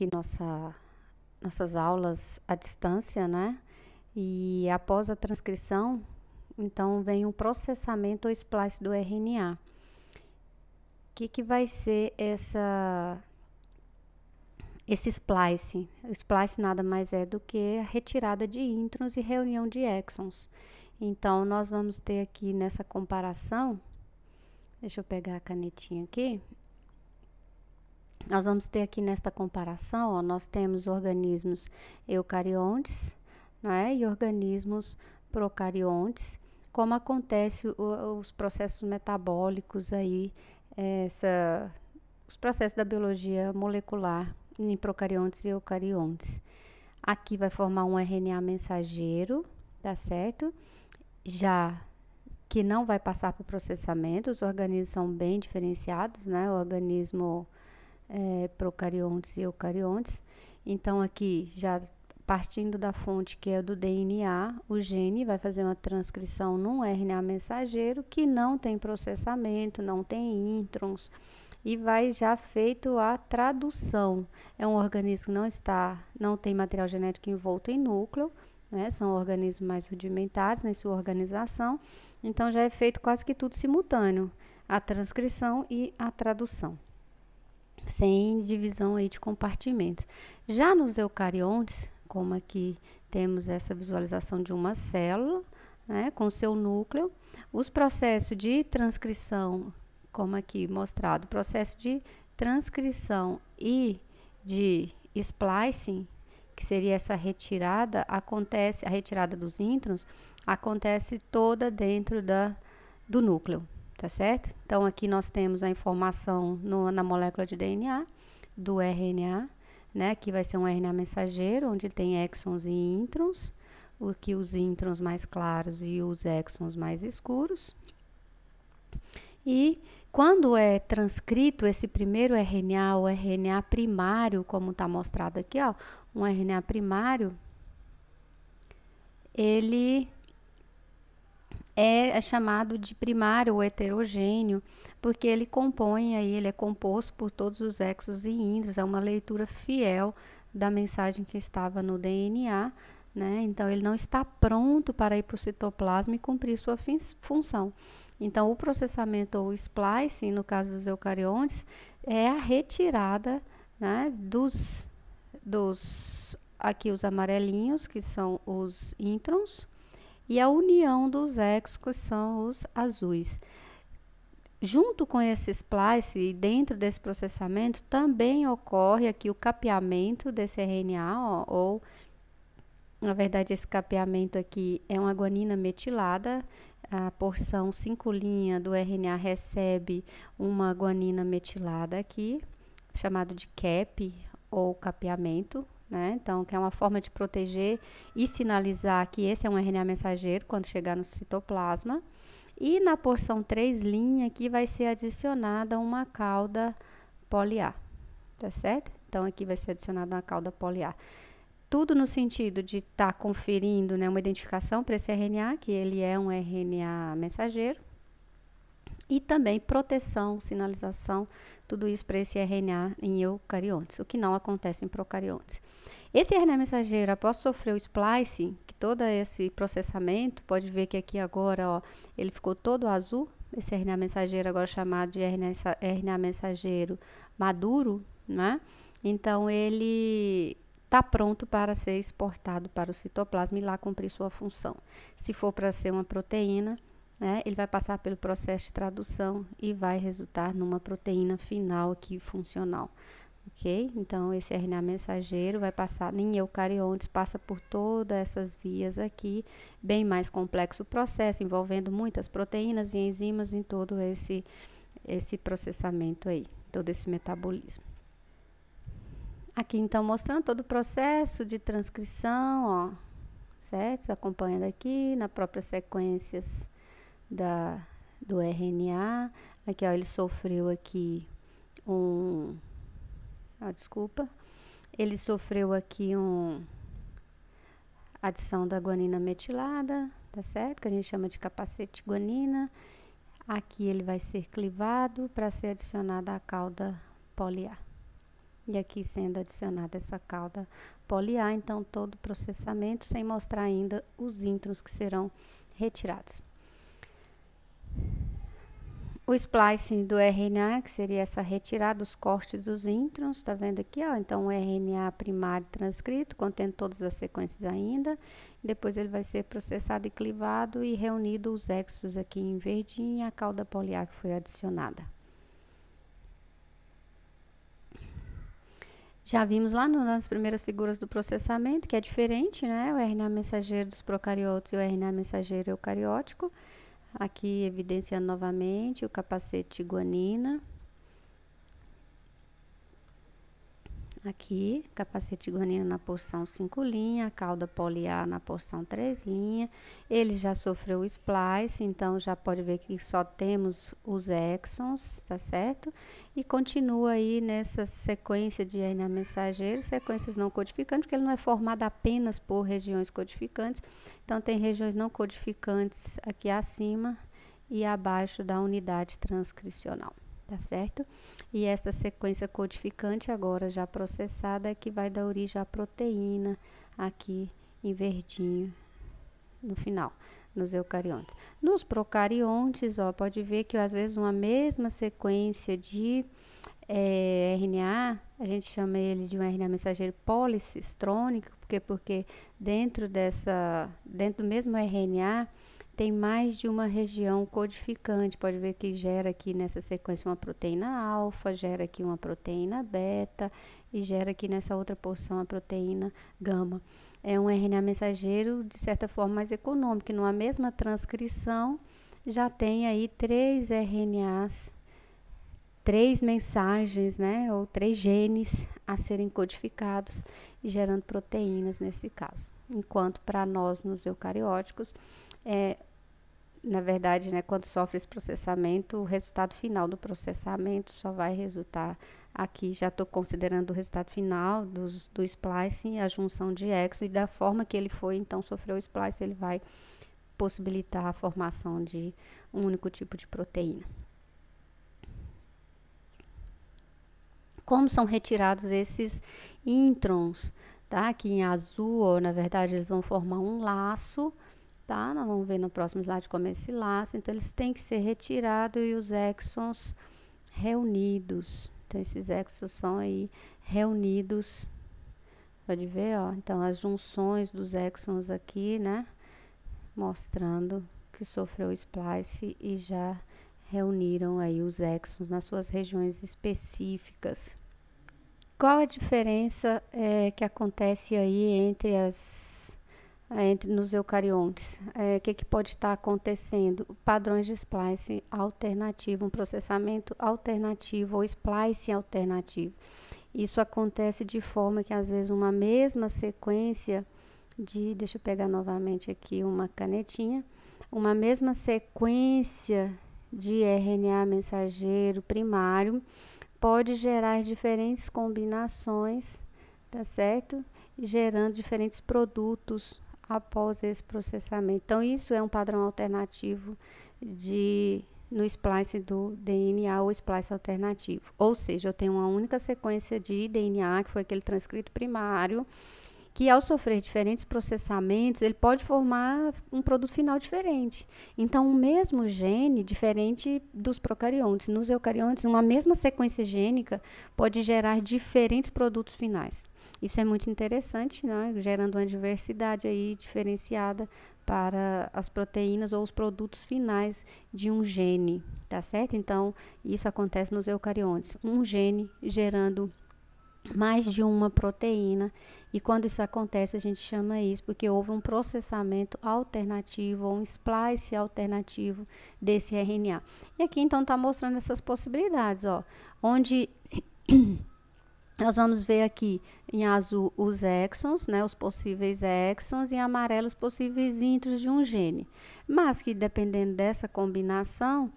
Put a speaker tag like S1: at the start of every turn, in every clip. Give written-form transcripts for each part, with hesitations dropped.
S1: aqui nossas aulas à distância, né? E após a transcrição, então vem o processamento ou splice do RNA. O que vai ser esse splice? O splice nada mais é do que a retirada de introns e reunião de exons. Então, nós vamos ter aqui nessa comparação, deixa eu pegar a canetinha aqui. Nós vamos ter aqui nesta comparação, ó, nós temos organismos eucariontes, né, e organismos procariontes, como acontece os processos metabólicos aí, os processos da biologia molecular em procariontes e eucariontes. Aqui vai formar um RNA mensageiro, tá certo? Já que não vai passar por processamento, os organismos são bem diferenciados, né? O organismo procariontes e eucariontes. Então, aqui, já partindo da fonte que é do DNA, o gene vai fazer uma transcrição num RNA mensageiro que não tem processamento, não tem introns, e vai já feito a tradução. É um organismo que não tem material genético envolto em núcleo, né? São organismos mais rudimentares em sua organização, então já é feito quase que tudo simultâneo, a transcrição e a tradução, sem divisão aí de compartimentos. Já nos eucariontes, como aqui temos essa visualização de uma célula, né, com seu núcleo, os processos de transcrição, como aqui mostrado, processo de transcrição e de splicing, que seria essa retirada, a retirada dos introns, acontece toda dentro do núcleo. Tá certo? Então, aqui nós temos a informação na molécula de DNA do RNA, né? Aqui vai ser um RNA mensageiro, onde tem exons e introns, aqui os introns mais claros e os exons mais escuros. E quando é transcrito esse primeiro RNA, o RNA primário, como está mostrado aqui, ó, um RNA primário, ele é chamado de primário ou heterogêneo, porque ele é composto por todos os exons e introns, é uma leitura fiel da mensagem que estava no DNA, né? Então, ele não está pronto para ir para o citoplasma e cumprir sua função. Então, o processamento ou splicing, no caso dos eucariontes, é a retirada, né, aqui os amarelinhos, que são os introns, e a união dos exons, que são os azuis. Junto com esse splice, e dentro desse processamento, também ocorre aqui o capeamento desse RNA, ou, na verdade, esse capeamento aqui é uma guanina metilada. A porção 5' do RNA recebe uma guanina metilada aqui, chamado de cap, ou capeamento, né? Então, que é uma forma de proteger e sinalizar que esse é um RNA mensageiro quando chegar no citoplasma. E na porção 3' aqui vai ser adicionada uma cauda poli-A, tá certo? Então, aqui vai ser adicionada uma cauda poli-A. Tudo no sentido de estar conferindo, né, uma identificação para esse RNA, que ele é um RNA mensageiro. E também proteção, sinalização, tudo isso para esse RNA em eucariontes, o que não acontece em procariontes. Esse RNA mensageiro, após sofrer o splice, que todo esse processamento, pode ver que aqui agora, ó, ele ficou todo azul, esse RNA mensageiro agora chamado de RNA mensageiro maduro, né? Então, ele está pronto para ser exportado para o citoplasma e lá cumprir sua função. Se for para ser uma proteína, né, ele vai passar pelo processo de tradução e vai resultar numa proteína final aqui funcional, ok? Então, esse RNA mensageiro vai passar em eucariontes, passa por todas essas vias aqui, bem mais complexo o processo, envolvendo muitas proteínas e enzimas em todo esse processamento aí, todo esse metabolismo. Aqui, então, mostrando todo o processo de transcrição, ó, certo? Acompanhando aqui, na própria sequências do RNA. Aqui, ó, ele sofreu aqui ele sofreu aqui adição da guanina metilada, tá certo? Que a gente chama de capacete guanina. Aqui ele vai ser clivado para ser adicionada a cauda poli-A. E aqui sendo adicionada essa cauda poli-A, então todo o processamento, sem mostrar ainda os introns que serão retirados. O splicing do RNA, que seria essa retirada dos cortes dos introns, tá vendo aqui, ó? Então, o RNA primário transcrito, contendo todas as sequências ainda. Depois ele vai ser processado e clivado e reunido os exos aqui em verdinho e a cauda poli-A que foi adicionada. Já vimos lá nas primeiras figuras do processamento, que é diferente, né? O RNA mensageiro dos procariotos e o RNA mensageiro eucariótico. Aqui evidenciando novamente o capacete guanina. Aqui, capacete guanina na porção 5', a cauda poli-A na porção 3'. Ele já sofreu o splice, então já pode ver que só temos os exons, tá certo? E continua aí nessa sequência de RNA mensageiro, sequências não codificantes, porque ele não é formado apenas por regiões codificantes. Então, tem regiões não codificantes aqui acima e abaixo da unidade transcricional. Tá certo? E essa sequência codificante agora já processada é que vai dar origem à proteína aqui em verdinho no final, nos eucariontes. Nos procariontes, ó, pode ver que às vezes uma mesma sequência de RNA, a gente chama ele de um RNA mensageiro policistrônico, porque dentro do mesmo RNA tem mais de uma região codificante. Pode ver que gera aqui nessa sequência uma proteína alfa, gera aqui uma proteína beta e gera aqui nessa outra porção a proteína gama. É um RNA mensageiro, de certa forma, mais econômico, que numa mesma transcrição já tem aí 3 RNAs, 3 mensagens, né, ou 3 genes a serem codificados e gerando proteínas nesse caso. Enquanto para nós, nos eucarióticos, na verdade, né, quando sofre esse processamento, o resultado final do processamento só vai resultar aqui, já estou considerando o resultado final do splicing, a junção de exos, e da forma que ele foi, então, sofreu o splice, ele vai possibilitar a formação de um único tipo de proteína. Como são retirados esses introns, tá? Aqui em azul, ó, na verdade, eles vão formar um laço, tá? Nós vamos ver no próximo slide como é esse laço. Então, eles têm que ser retirados e os exons reunidos. Então, esses exons são aí reunidos. Pode ver, ó. Então, as junções dos exons aqui, né? Mostrando que sofreu splice e já reuniram aí os exons nas suas regiões específicas. Qual a diferença que acontece aí entre nos eucariontes? O que pode estar acontecendo? Padrões de splice alternativo, um processamento alternativo ou splice alternativo. Isso acontece de forma que às vezes uma mesma sequência deixa eu pegar novamente aqui uma canetinha, uma mesma sequência de RNA mensageiro primário pode gerar diferentes combinações, tá certo? Gerando diferentes produtos após esse processamento. Então, isso é um padrão alternativo no splice do DNA ou splice alternativo. Ou seja, eu tenho uma única sequência de DNA, que foi aquele transcrito primário, que ao sofrer diferentes processamentos, ele pode formar um produto final diferente. Então, o mesmo gene, diferente dos procariontes. Nos eucariontes, uma mesma sequência gênica pode gerar diferentes produtos finais. Isso é muito interessante, né? Gerando uma diversidade aí diferenciada para as proteínas ou os produtos finais de um gene, tá certo? Então, isso acontece nos eucariontes. Um gene gerando mais de uma proteína, e quando isso acontece a gente chama isso porque houve um processamento alternativo ou um splice alternativo desse RNA. E aqui então está mostrando essas possibilidades, ó, onde nós vamos ver aqui em azul os exons, né, os possíveis exons, e em amarelo os possíveis intros de um gene, mas que dependendo dessa combinação,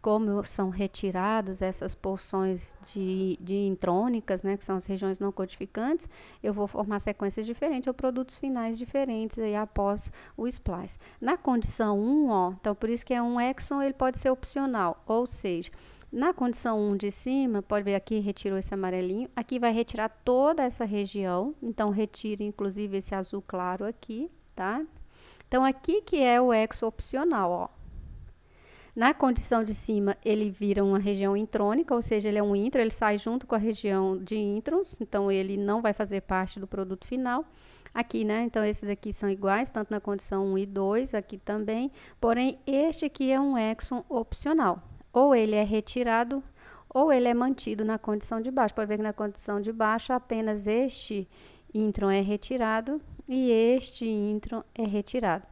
S1: como são retiradas essas porções de intrônicas, né, que são as regiões não codificantes, eu vou formar sequências diferentes ou produtos finais diferentes aí após o splice. Na condição 1, ó, então por isso que é um exon, ele pode ser opcional, ou seja, Na condição 1 de cima, pode ver aqui, retirou esse amarelinho. Aqui vai retirar toda essa região. Então, retira inclusive esse azul claro aqui, tá? Então, aqui que é o exo opcional, ó. Na condição de cima, ele vira uma região intrônica, ou seja, ele é um intro, ele sai junto com a região de introns. Então, ele não vai fazer parte do produto final. Aqui, né? Então, esses aqui são iguais, tanto na condição 1 e 2, aqui também. Porém, este aqui é um exon opcional. Ou ele é retirado, ou ele é mantido na condição de baixo. Pode ver que na condição de baixo, apenas este intron é retirado e este intron é retirado,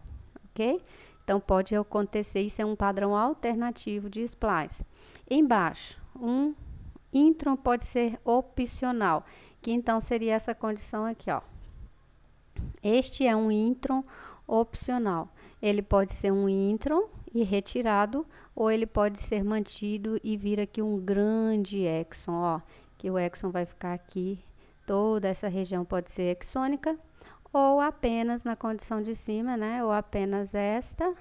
S1: ok? Então, pode acontecer, isso é um padrão alternativo de splice. Embaixo, um intron pode ser opcional, que então seria essa condição aqui, ó. Este é um intron opcional. Ele pode ser um intron e retirado, ou ele pode ser mantido e vir aqui um grande exon, ó, que o exon vai ficar aqui, toda essa região pode ser exônica, ou apenas na condição de cima, né, ou apenas esta,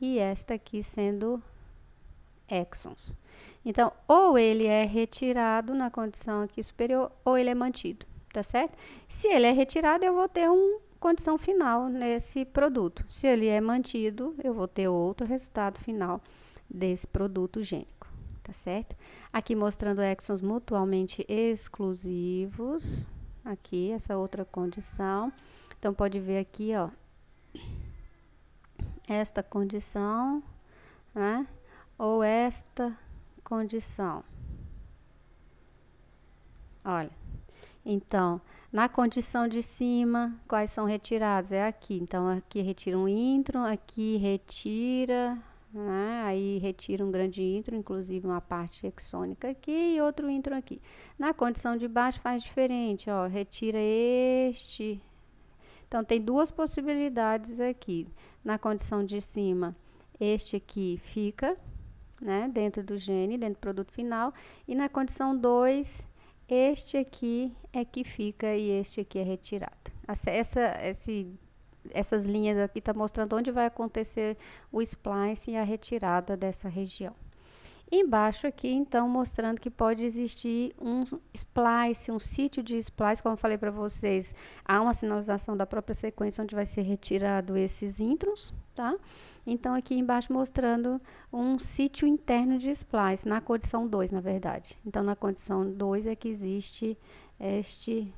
S1: e esta aqui sendo exons. Então, ou ele é retirado na condição aqui superior, ou ele é mantido, tá certo? Se ele é retirado, eu vou ter uma condição final nesse produto. Se ele é mantido, eu vou ter outro resultado final desse produto gênico, tá certo? Aqui mostrando exons mutuamente exclusivos, aqui essa outra condição. Então, pode ver aqui, ó, esta condição, né? Ou esta condição. Olha, então, na condição de cima, quais são retirados? É aqui. Então, aqui retira um intron, aqui retira, né? Aí retira um grande intron, inclusive uma parte exônica aqui e outro intron aqui. Na condição de baixo faz diferente, ó, retira este. Então, tem duas possibilidades aqui. Na condição de cima, este aqui fica, né, dentro do gene, dentro do produto final. E na condição 2, este aqui é que fica e este aqui é retirado. Essas linhas aqui tá mostrando onde vai acontecer o splice e a retirada dessa região. Embaixo aqui, então, mostrando que pode existir um splice, um sítio de splice, como eu falei para vocês, há uma sinalização da própria sequência onde vai ser retirado esses introns, tá? Então, aqui embaixo mostrando um sítio interno de splice, na condição 2, na verdade. Então, na condição 2 é que existe este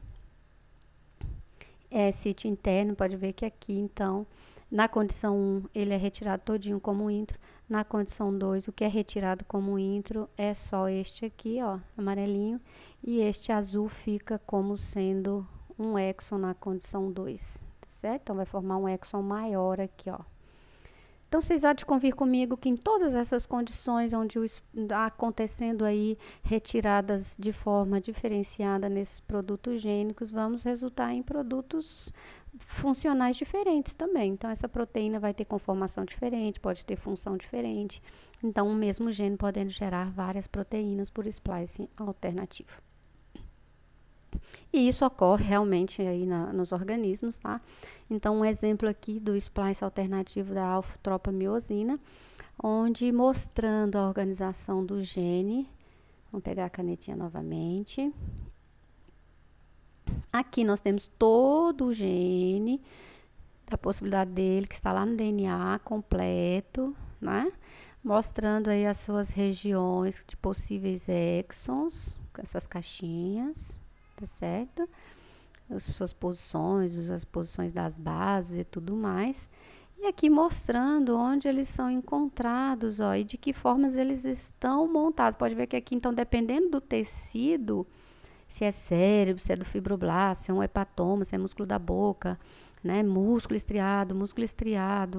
S1: sítio interno, pode ver que aqui, então, na condição 1, ele é retirado todinho como intro. Na condição 2, o que é retirado como intro é só este aqui, ó, amarelinho. E este azul fica como sendo um exon na condição 2, tá certo? Então, vai formar um exon maior aqui, ó. Então, vocês há de convir comigo que em todas essas condições onde está acontecendo aí retiradas de forma diferenciada nesses produtos gênicos, vamos resultar em produtos funcionais diferentes também. Então, essa proteína vai ter conformação diferente, pode ter função diferente. Então, o mesmo gene podendo gerar várias proteínas por splicing alternativo. E isso ocorre realmente aí nos organismos, tá? Então, um exemplo aqui do splice alternativo da alfa-tropomiosina, onde mostrando a organização do gene. Vamos pegar a canetinha novamente. Aqui nós temos todo o gene, da possibilidade dele, que está lá no DNA completo, né? Mostrando aí as suas regiões de possíveis exons, com essas caixinhas, tá certo? As suas posições, as posições das bases e tudo mais. E aqui mostrando onde eles são encontrados, ó, e de que formas eles estão montados. Pode ver que aqui, então, dependendo do tecido, se é cérebro, se é do fibroblasto, se é um hepatoma, se é músculo da boca, né, músculo estriado,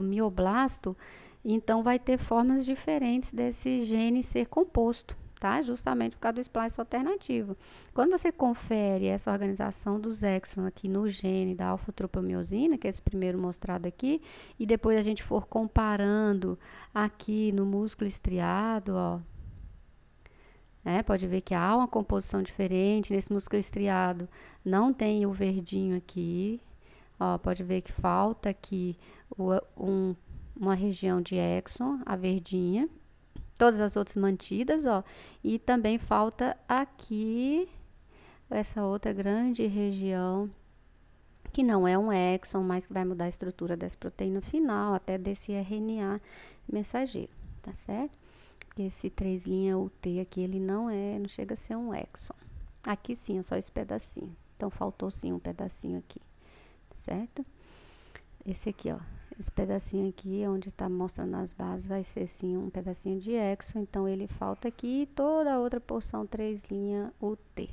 S1: mioblasto, então vai ter formas diferentes desse gene ser composto, tá? Justamente por causa do splice alternativo. Quando você confere essa organização dos exons aqui no gene da alfa-tropomiosina, que é esse primeiro mostrado aqui, e depois a gente for comparando aqui no músculo estriado, ó, pode ver que há uma composição diferente. Nesse músculo estriado não tem o verdinho aqui, ó, pode ver que falta aqui uma região de exon, a verdinha. Todas as outras mantidas, ó. E também falta aqui essa outra grande região, que não é um exon, mas que vai mudar a estrutura dessa proteína final, até desse RNA mensageiro, tá certo? Porque esse 3' UT aqui, ele não chega a ser um exon. Aqui sim, é só esse pedacinho. Então, faltou sim um pedacinho aqui, certo? Esse aqui, ó. Esse pedacinho aqui, onde tá mostrando as bases, vai ser sim um pedacinho de exon. Então, ele falta aqui e toda a outra porção 3' UT.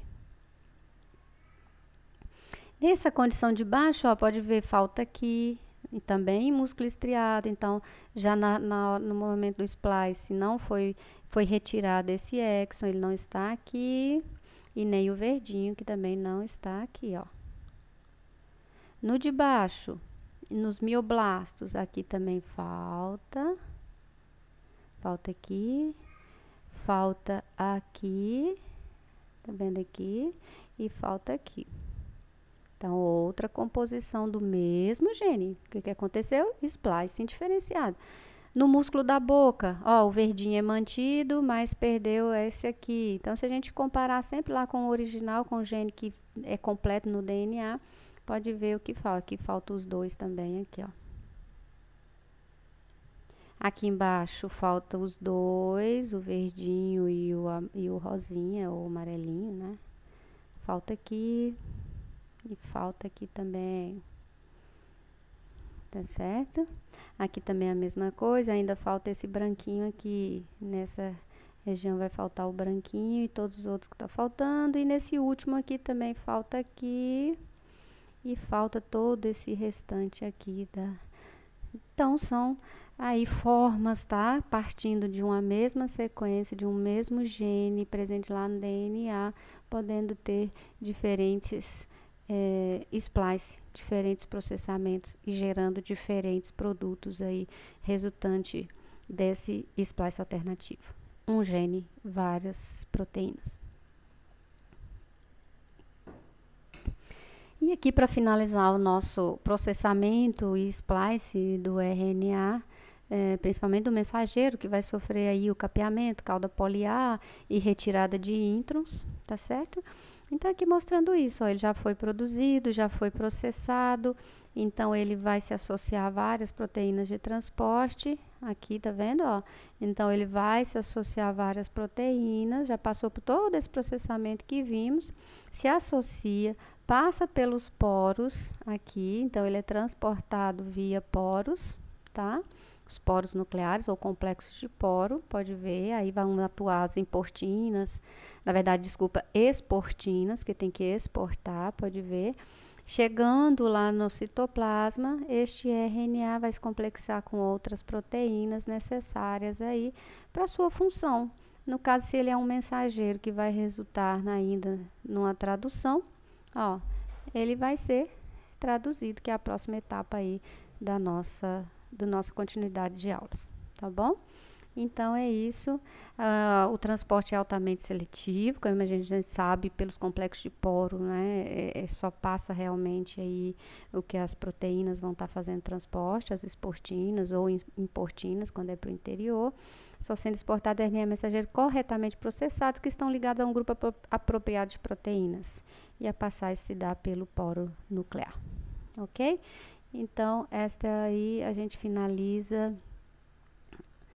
S1: Nessa condição de baixo, ó, pode ver, falta aqui, e também músculo estriado. Então, já no momento do splice, não foi retirado esse exon, ele não está aqui, e nem o verdinho, que também não está aqui, ó. No de baixo, nos mioblastos, aqui também falta aqui, falta aqui, tá vendo aqui, e falta aqui. Então, outra composição do mesmo gene. O que aconteceu? Splicing diferenciado. No músculo da boca, ó, o verdinho é mantido, mas perdeu esse aqui. Então, se a gente comparar sempre lá com o original, com o gene que é completo no DNA, pode ver o que falta. Aqui falta os dois também, aqui, ó. Aqui embaixo falta os dois, o verdinho e o rosinha, ou amarelinho, né? Falta aqui. E falta aqui também, tá certo? Aqui também é a mesma coisa, ainda falta esse branquinho aqui. Nessa região vai faltar o branquinho e todos os outros que tá faltando. E nesse último aqui também falta aqui. E falta todo esse restante aqui Então, são aí formas, tá? Partindo de uma mesma sequência, de um mesmo gene presente lá no DNA, podendo ter diferentes splice, diferentes processamentos e gerando diferentes produtos aí, resultante desse splice alternativo. Um gene, várias proteínas. E aqui, para finalizar o nosso processamento e splice do RNA, principalmente do mensageiro, que vai sofrer aí o capeamento, cauda poliar e retirada de introns, tá certo? Então, aqui mostrando isso, ó, ele já foi produzido, já foi processado, então ele vai se associar a várias proteínas de transporte, aqui, tá vendo, ó? Então, ele vai se associar a várias proteínas, já passou por todo esse processamento que vimos, se associa, passa pelos poros aqui, então ele é transportado via poros, tá? Os poros nucleares ou complexos de poro, pode ver, aí vão atuar as importinas, na verdade, desculpa, exportinas, que tem que exportar, pode ver. Chegando lá no citoplasma, este RNA vai se complexar com outras proteínas necessárias aí para sua função. No caso, se ele é um mensageiro que vai resultar ainda numa tradução, ó, ele vai ser traduzido, que é a próxima etapa aí da nossa continuidade de aulas, tá bom? Então, é isso. O transporte é altamente seletivo, como a gente já sabe, pelos complexos de poro, né? Só passa realmente aí o que as proteínas vão estar fazendo transporte, as exportinas ou importinas, quando é para o interior. Só sendo exportado RNA mensageiro corretamente processados, que estão ligados a um grupo apropriado de proteínas. E a passagem se dá pelo poro nuclear, ok? Então, esta aí a gente finaliza